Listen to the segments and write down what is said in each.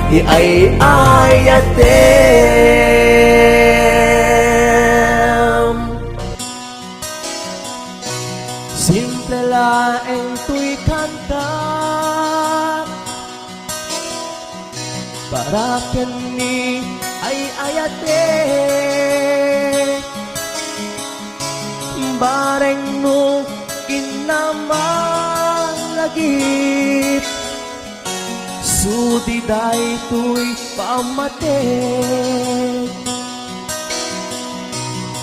iay-ayatem. Simple laeng tuy kanta para kini ay-ayatem. Bareng no kinamalagip sudi daytoy pamatek.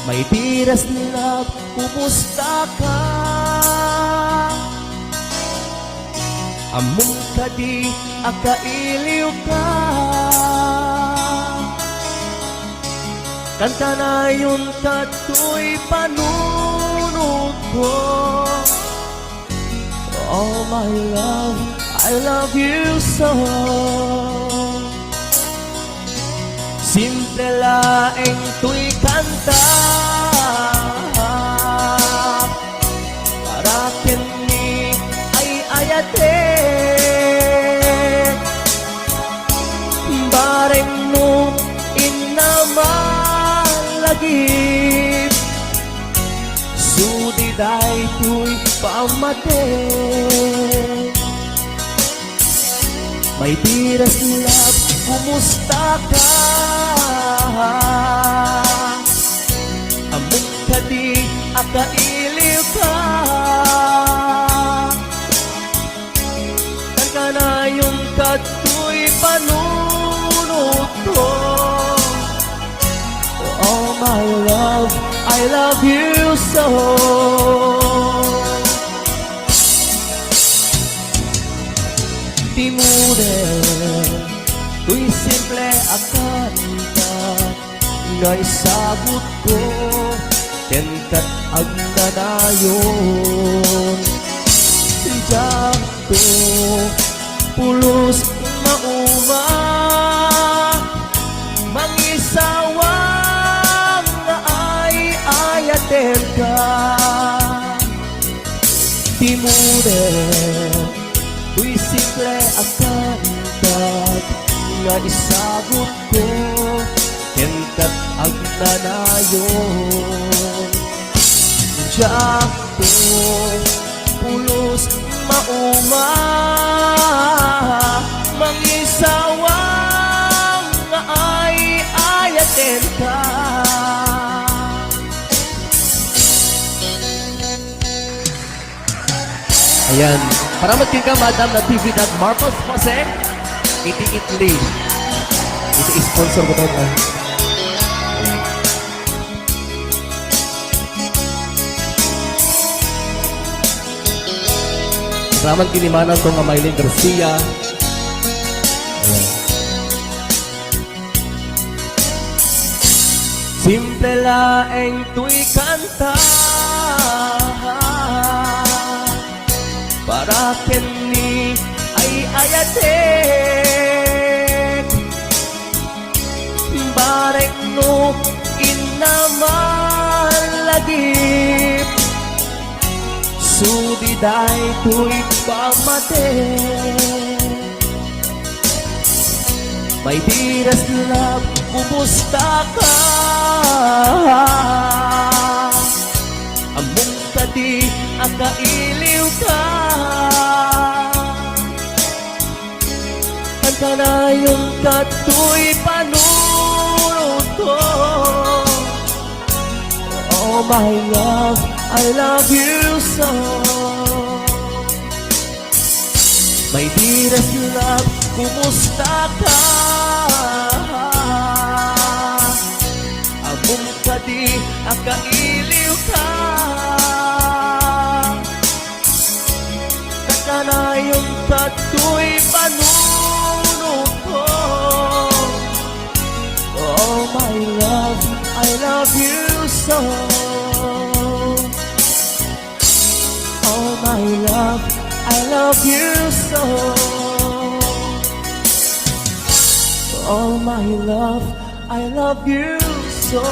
May diras nila kumusta ka? Among kadi akailiw ka. Kanta na yun kato'y panunod ko. Oh my love, I love you so. Simple laeng tuy kanta para kini ay-ayatek. Bareng no inamalagip sudi daytoy pamatek. May diras love, kumusta ka? Among kadi akailiw ka. Kan ka na yung kato'y panunod ko. Oh my love, I love you so. Di mudah tuy simple akanta nga isagot ko kenkat ang nanayon. Sijak to pulos mauma mangisawang nga ay-ayaten ka. Di mudah tuy simple akanta nga isagot ko kenkat ang nanayon. Diyak to pulos mauma mangisawang nga ay-ayaten ka. Ayan, para magkika madam na TV na Marcos Jose Iti-Itli. Iti-sponsor ko ito. Salamat kinimanan ko nga Maylin Garcia. Ayan. Simple laeng tuy kanta para kini ay-ayatek. Bareng no inamalagip sudi daytoy pamatek. May diras love, kumusta ka? Among kadi akailiw ka. Kanta na yung kato'y panunod ko. Oh my love, I love you so. May diras love, kumusta ka? Among kadi akailiw ka. Kanta na yung kato'y panunod ko. Oh my love, I love you so. Oh my love, I love you so. Oh my love, I love you so.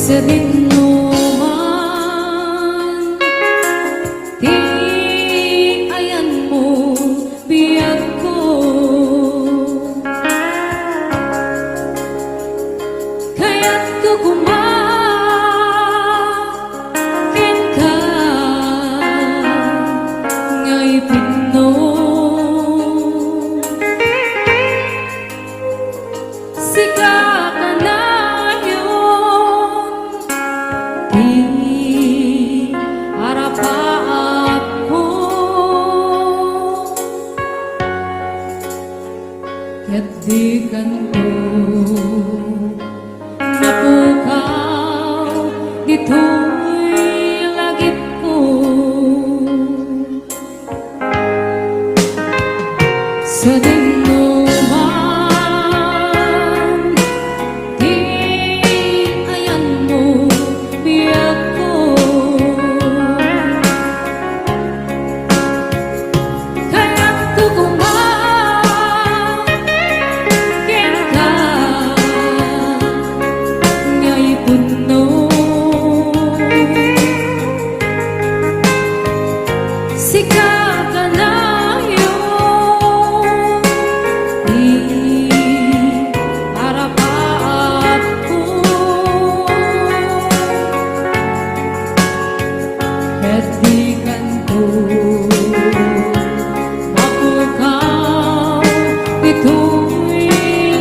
sa dinuman, di ayan mo biyag ko. Kaya't kukumakin ka ngay Pino. Sika ka na yun, di arapaat ko. Kaya't di kanto napukaw, dito'y lagip ko. Sa dinuman, di ayan mo biyag ko. Kaya't kukumakin ka ngay Puno. Sika ka na yun, di arapaat ko. Kaya't di kanto mapukaw, dito'y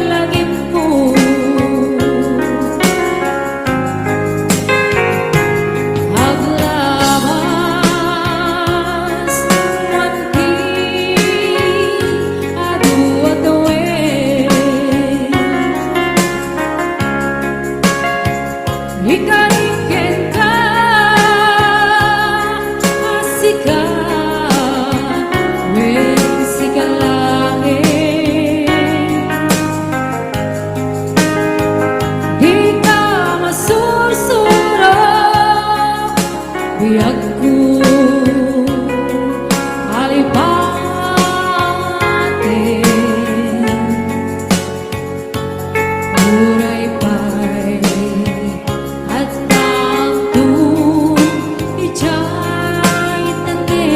lagip ko. Aglabas manti adu-aduwe, ikariken ka asika wen sigalae. Di ka masursuro biyag ko alipate. Uray pa'y at tagto ijay tande.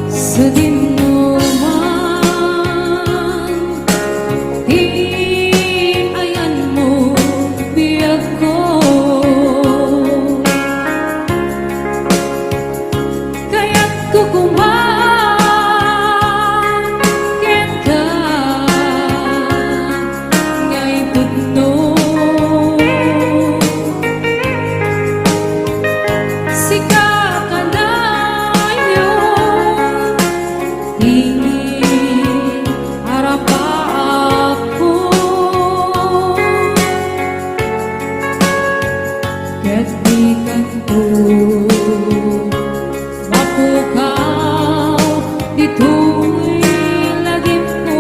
Sa dinuman, di ayan mo biyag ko. Kaya't kukumakin ka ngay Puno. Sika ka na yun, di arapaat ko. Kaya't di kanto mapukaw, dito'y lagip ko.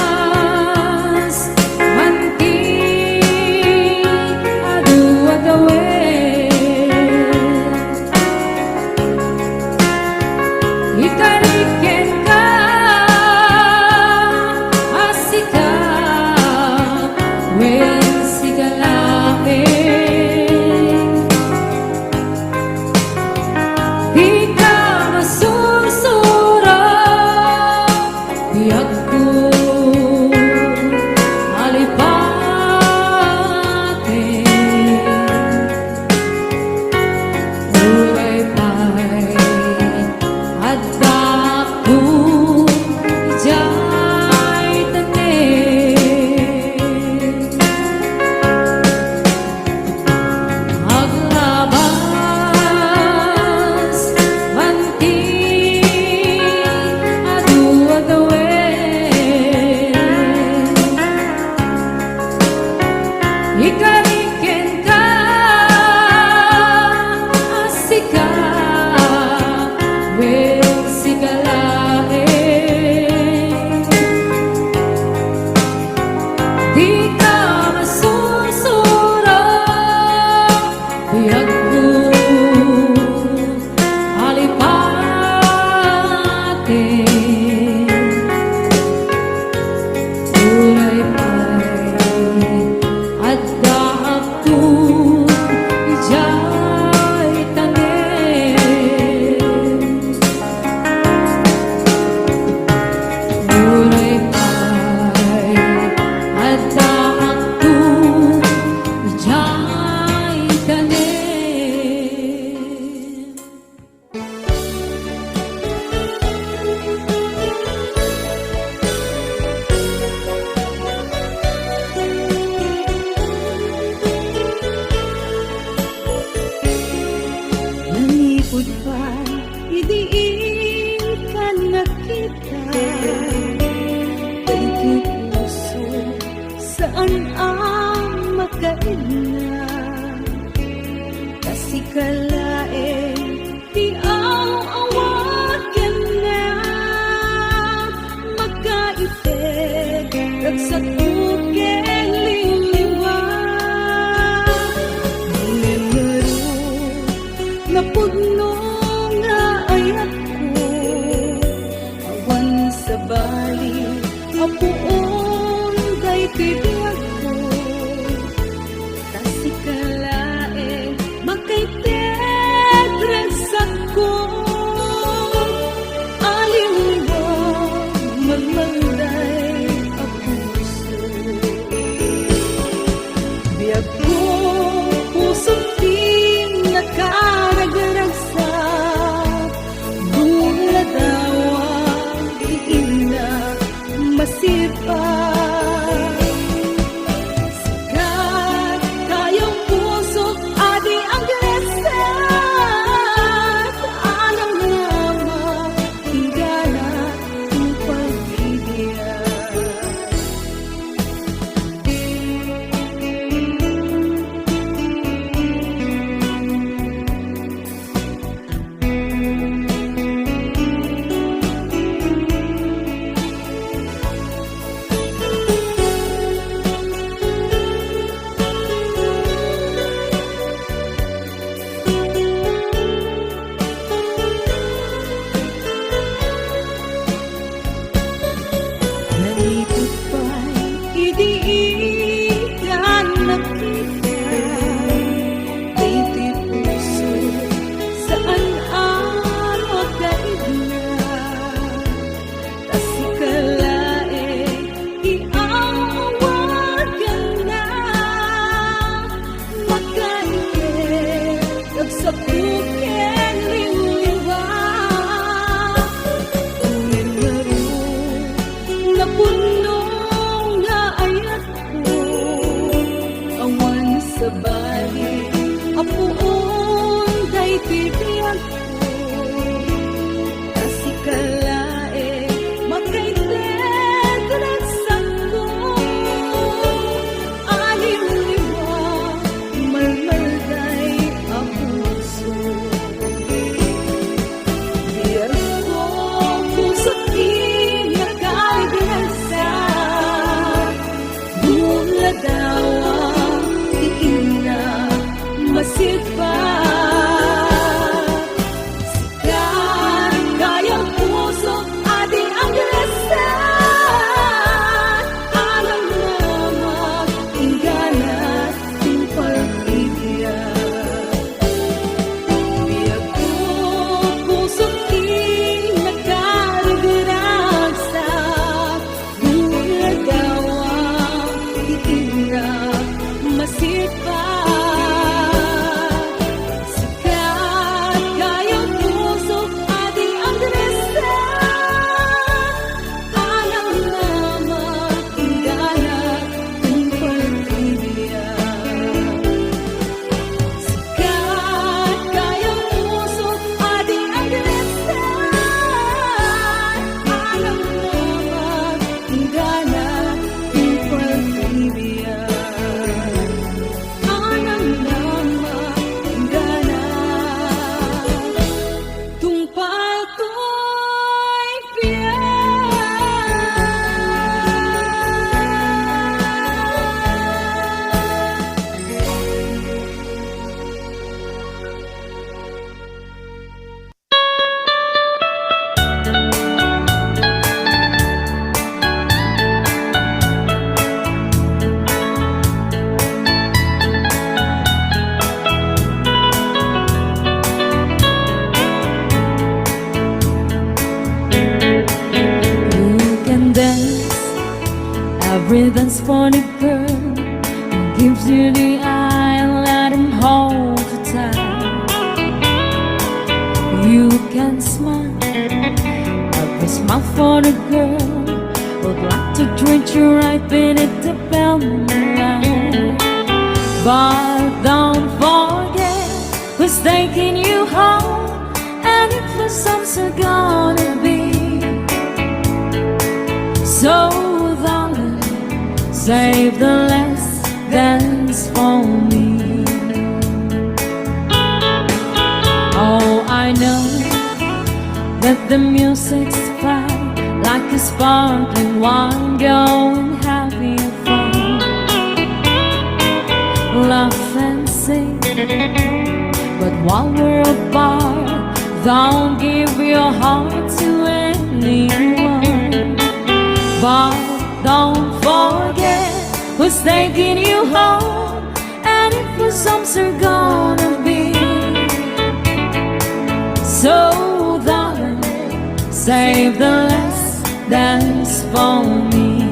Aglabas manti adu-adawe, ikariken ka asika wen sigalae. Di ka masursuro biyag ko alipate. kailan kasi kalain di ang awagan na magkaibig nagsatukeng liliwan Nimero na pugno nga ayat ko awan sa bali apuon gay tibiyag ko kasi kalain magkaitegresan ko aliwag magmanday ang puso biyag ko puso din nakaragdaragsak mula daw ang iina masipag Sikat kayong puso adi ang gresat Anang nama hinggana ang pag-ibig Nalipot pa'y idiigan nakita Titi puso saan araw kaigna Kasi kalain iawagan na Magkaibig nagsapukeng liliwan Nimero na puno nga ayat ko awan sa bali apuon kay tibiyag ko kasi kalain magkaitegresan ko aliwliwa malmalday ang puso Biyag ko puso't pinakaliglasan Mula daw ang iina masipag Sikat kayang puso adi ang gresat Anang naman hinggana ang pag-ibig Biyag ko puso't pinakaliglasan Mula daw ang iina masipag Sikat kayang puso adi ang gresat Anang naman hinggana ang pag-ibig Sikat kayang puso adi ang gresat Anang naman hinggana ang pag-ibig Anang naman hinggana Tungpal ko'y You can dance, every dance for the girl who gives you the eye and let him hold you tight. You can smile, every smile for the girl who'd like to treat you right beneath the velvet line. But don't forget who's taking you home, and if the sun's gonna be so darling, save the last dance dance for me. Oh, I know that the music's fine, like a sparkling wine, going having fun. Laugh and sing, but while we're apart, don't give your heart to anyone. But don't forget who's taking you home, and if your songs are gonna be. So darling, save the last dance for me.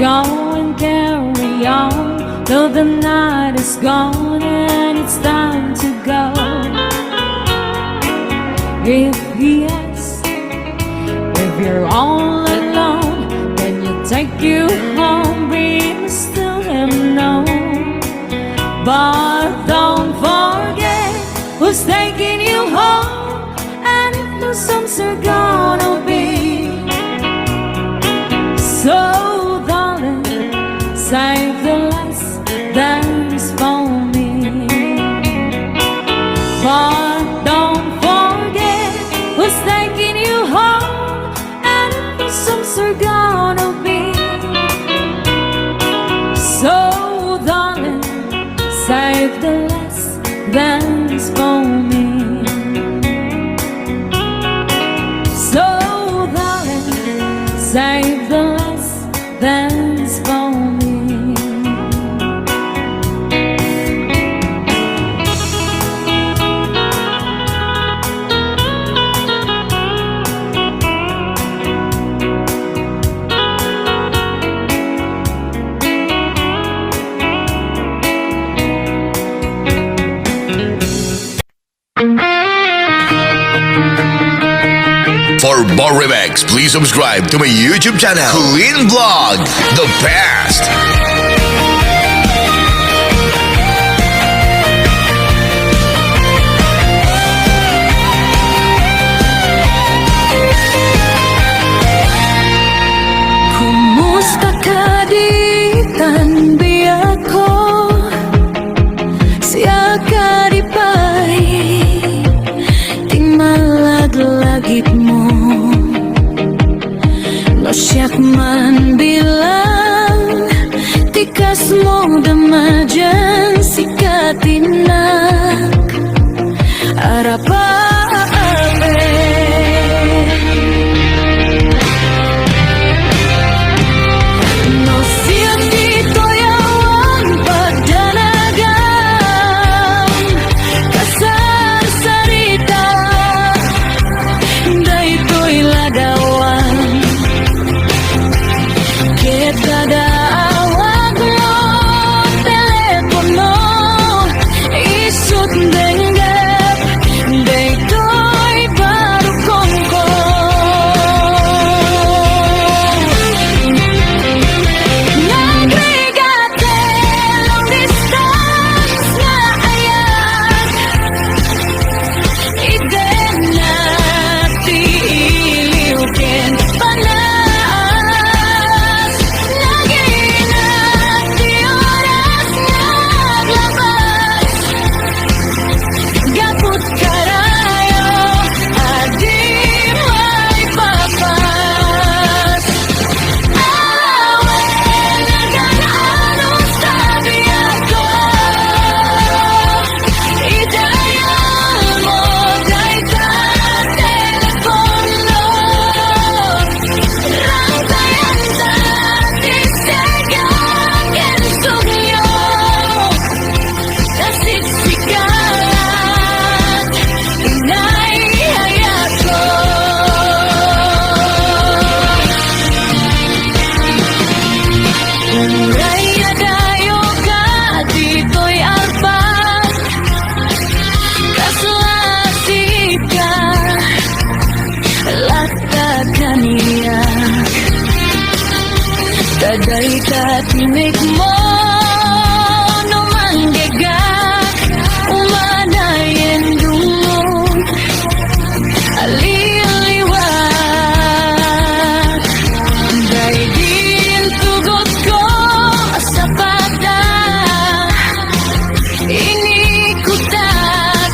Go and carry on till the night is gone and it's time to go. If he asks if you're all alone, then you take you home, please tell him no. But don't forget who's taking you home, and if the songs are gonna be. So save the last dance for me. But don't forget who's taking you home, and if the songs are gonna be. So darling, save the last dance for me. So darling, save the last dance for me. For more remix, please subscribe to my YouTube channel, Queen Vlog, The Best. Kumusta ka di tanbiya ko? Siya ka di pa'y ting malaglagip mo. No siyak man bilang tikas mo damajan sikatinak arapape. No siyak dito yawan pagdanagan kasar sarita daytoy ladawan. Kada awag mo, telepono, Tinik mo no manggagak umanayan dulong aliliwat dahil din tugot ko sa pata inikutak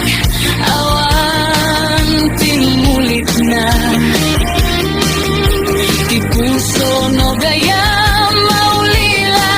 awan tinulit na di puso no gaya maulila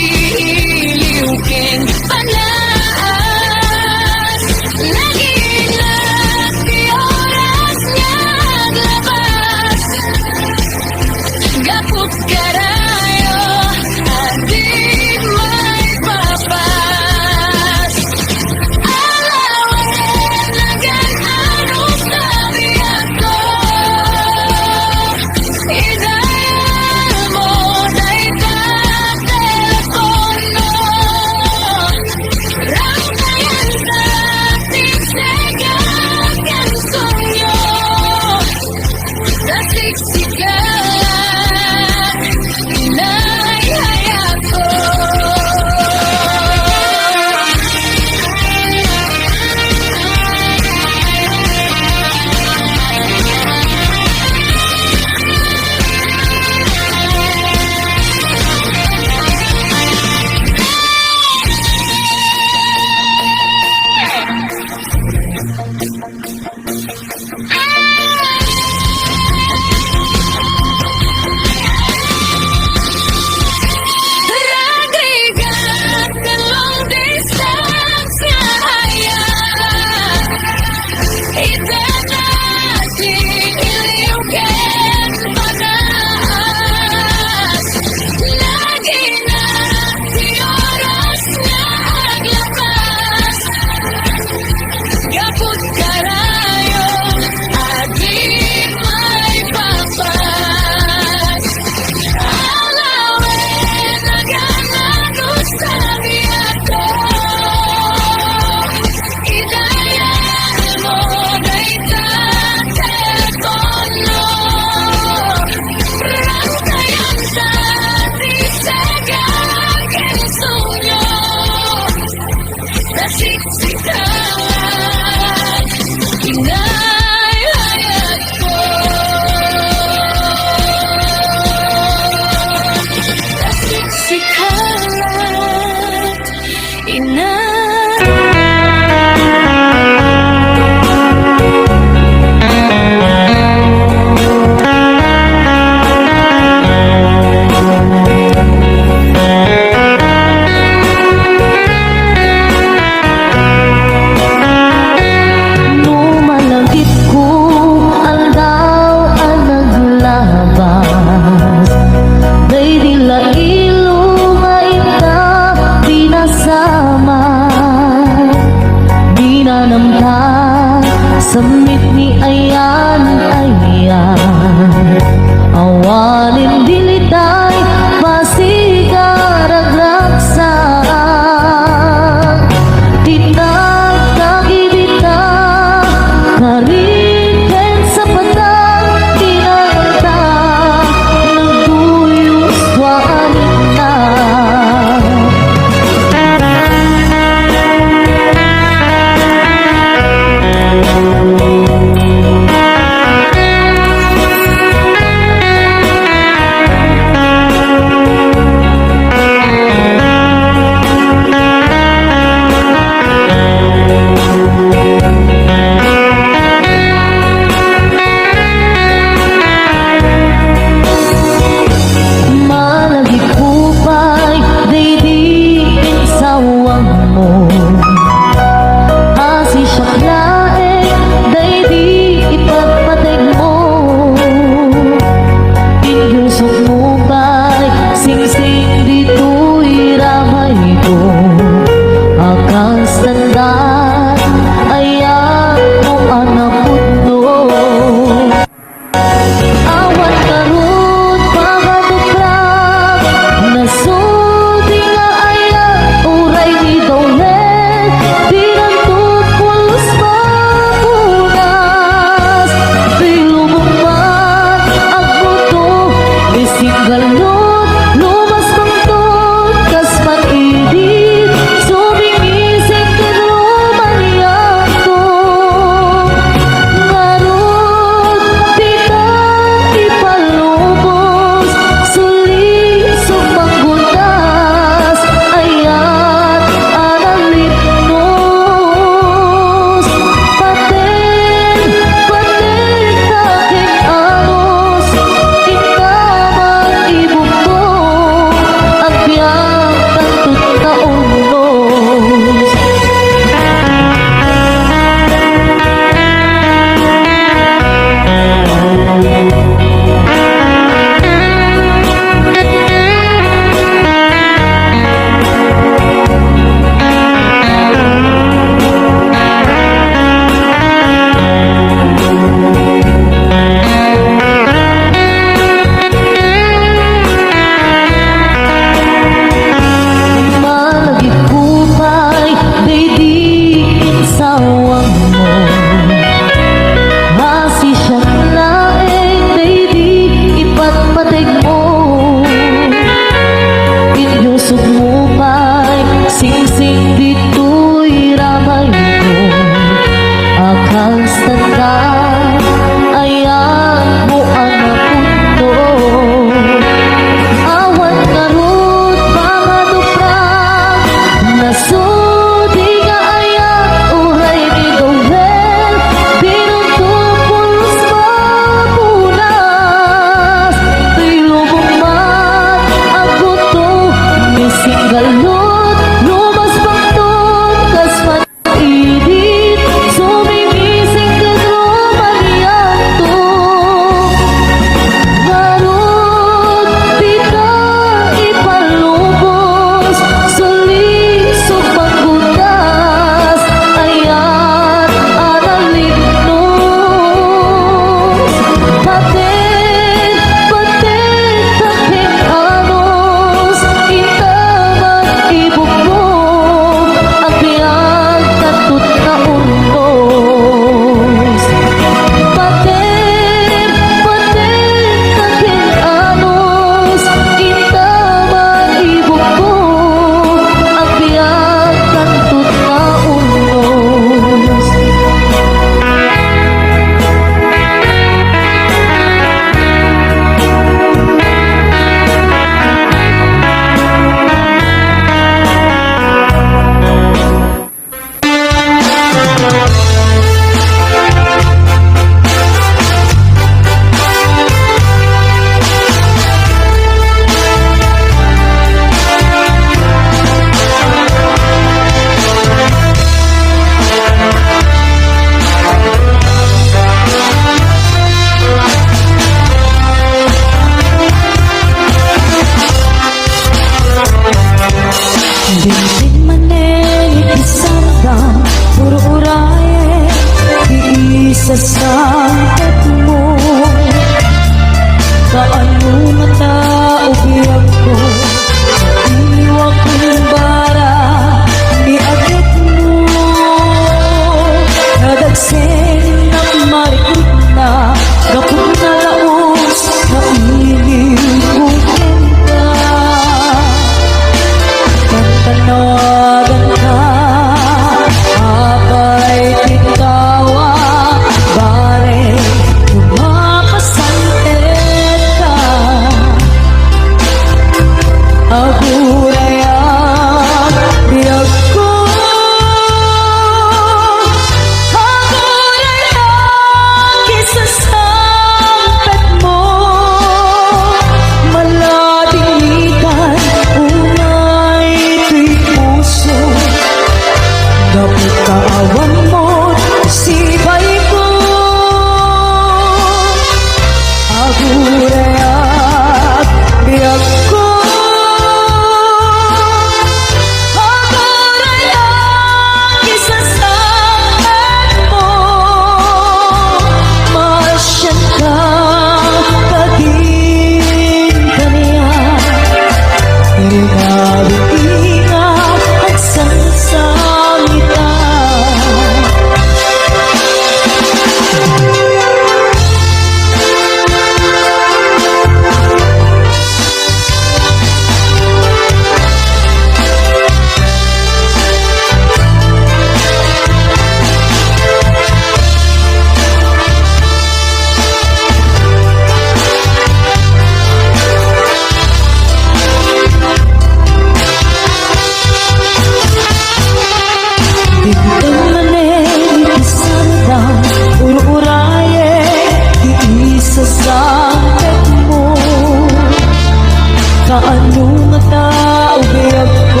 mga tao biyag ko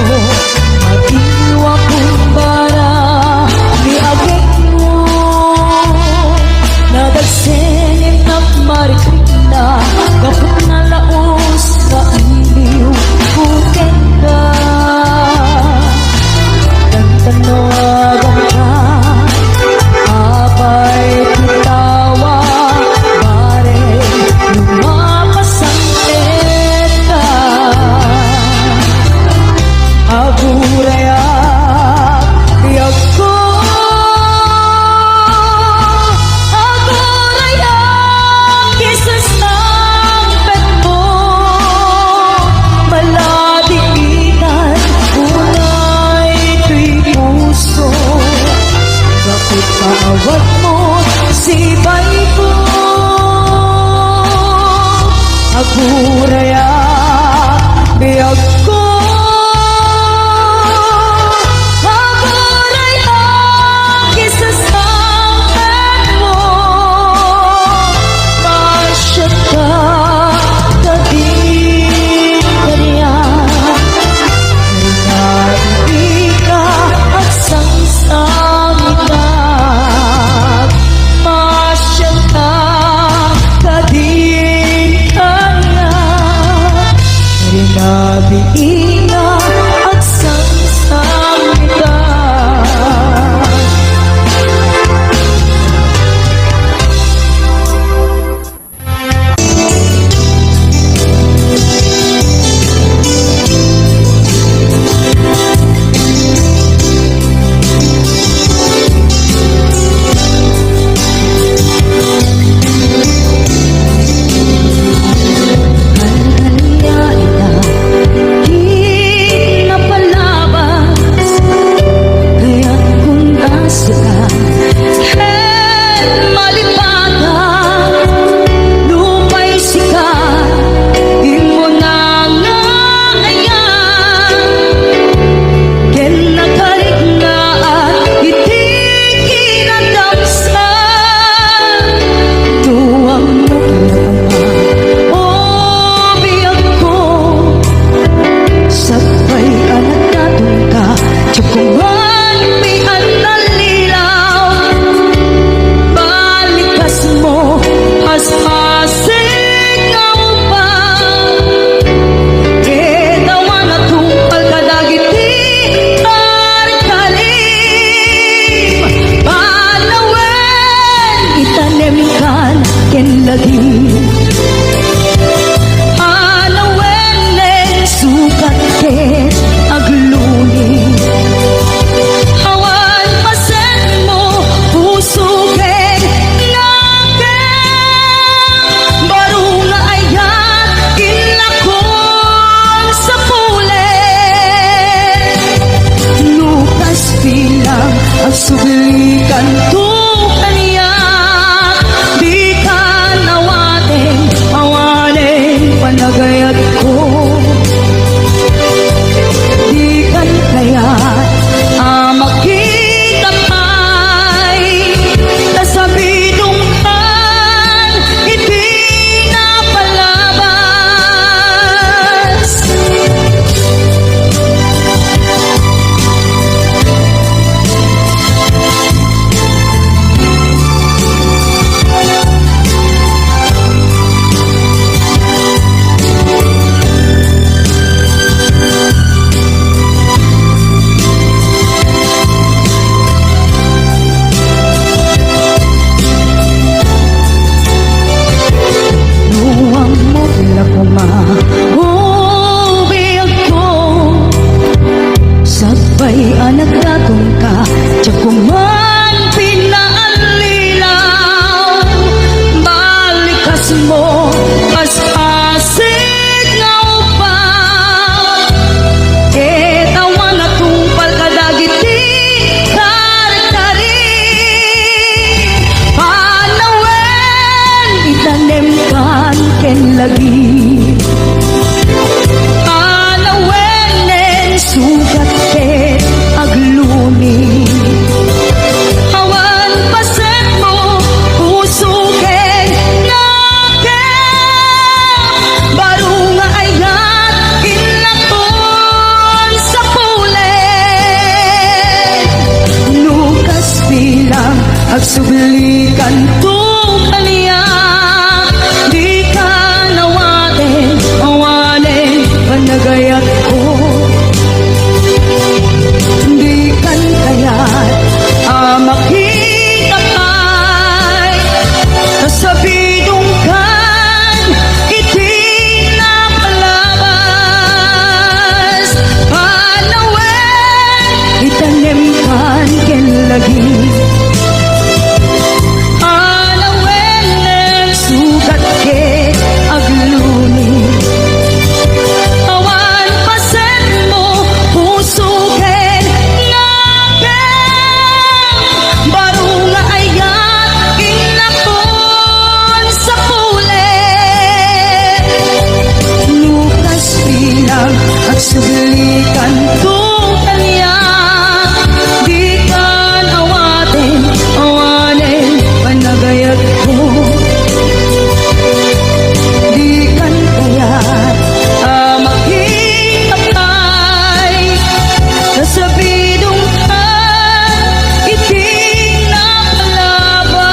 matiwa kong bara niagit mo nadagsenim na marikrina kapag nalaos sa iliw putin ka tanawagan ka abay titawa bare lumapasangit ka aguraya tiyak ko aguraya kisas ng pet mo maladikitan unay tuy puso bakit paawat mo si bay ko aguraya biyag ko aguraya kisas ng pet mo masya ka kading kaniyan Naibika at sangsangitan Masyal ka kading kanya Rinabiina at sangsangitan Hanya ina at sublikan kong kanya. Di kan awatin, awanin, panagayat ko. Di kan kaya't maging kapay, nasabidong ka, iting napalabas.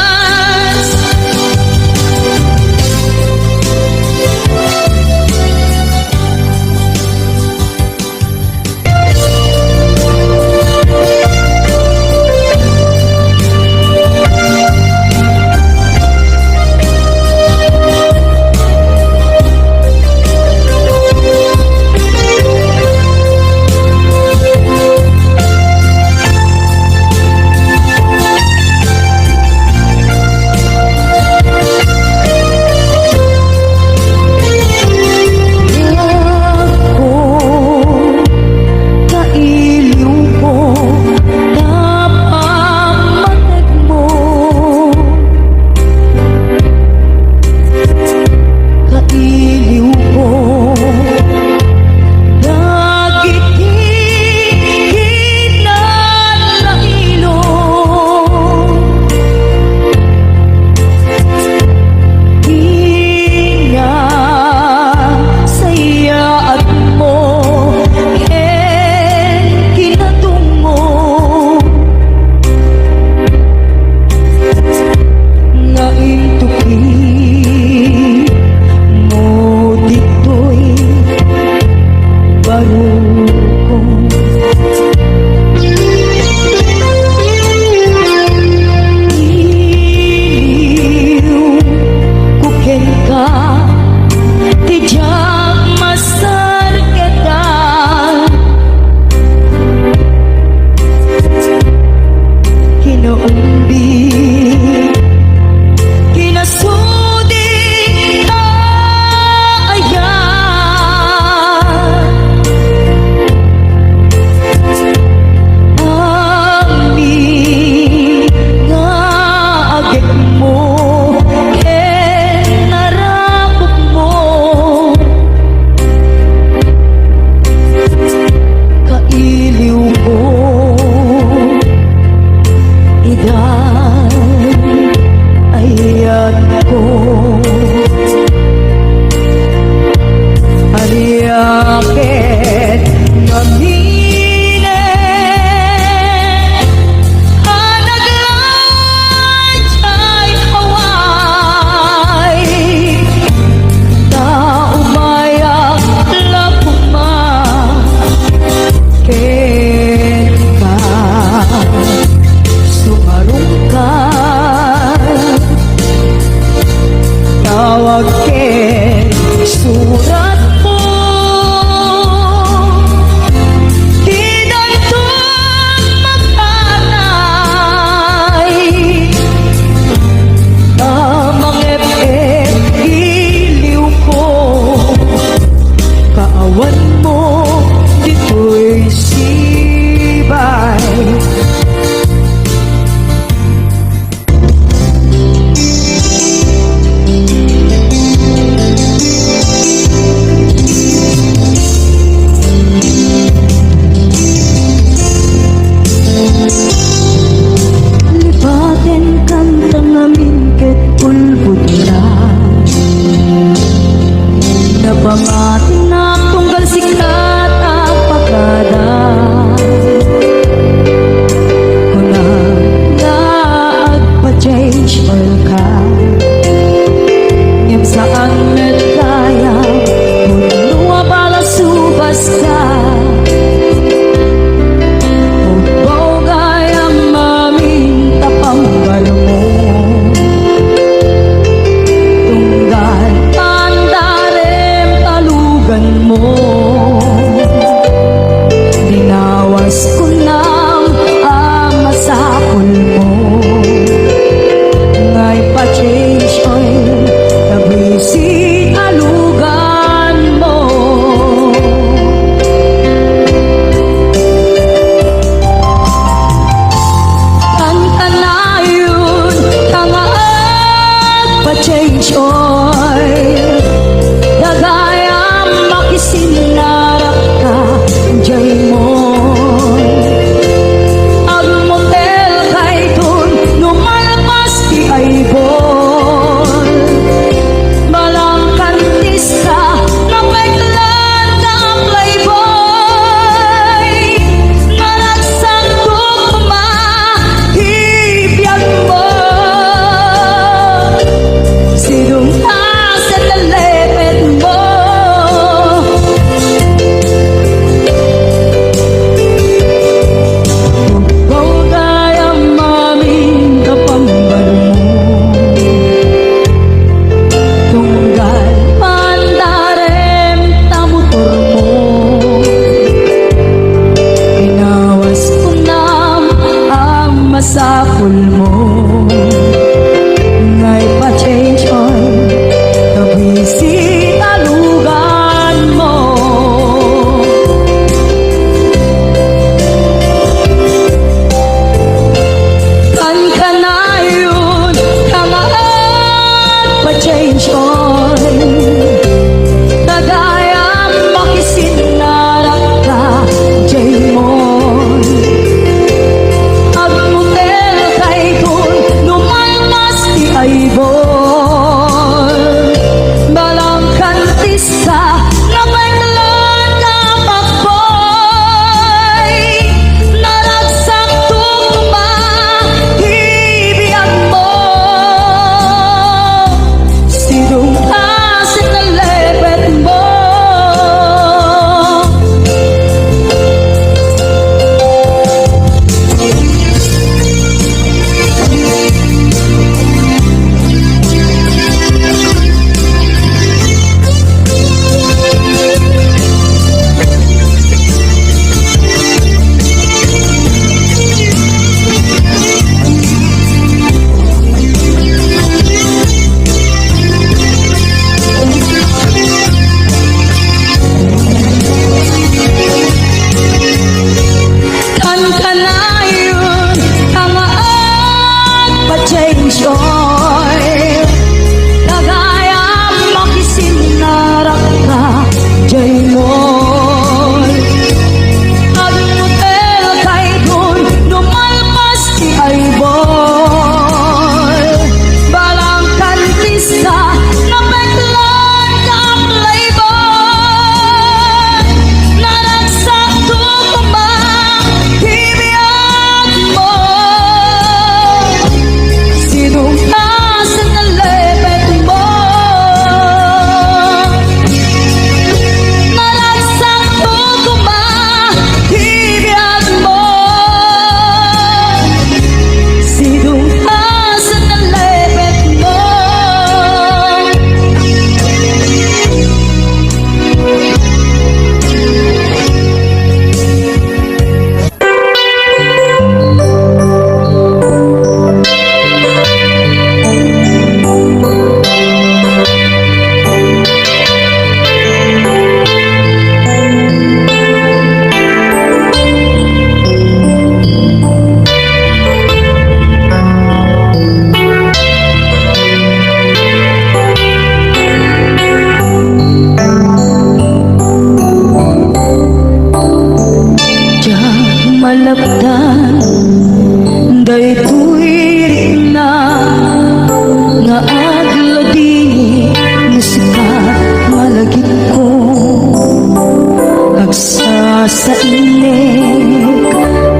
sa inig,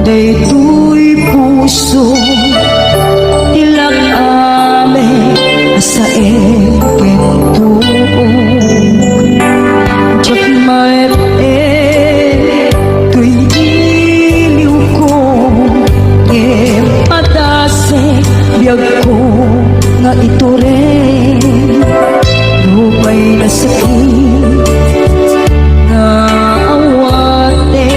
daytoy puso tilak ame sa ekento. Jot maet tuy iliw ko padase biyag ko nga ito rin rupay na sakit nga awate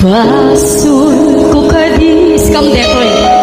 Pasul ko kadis kam deto eh.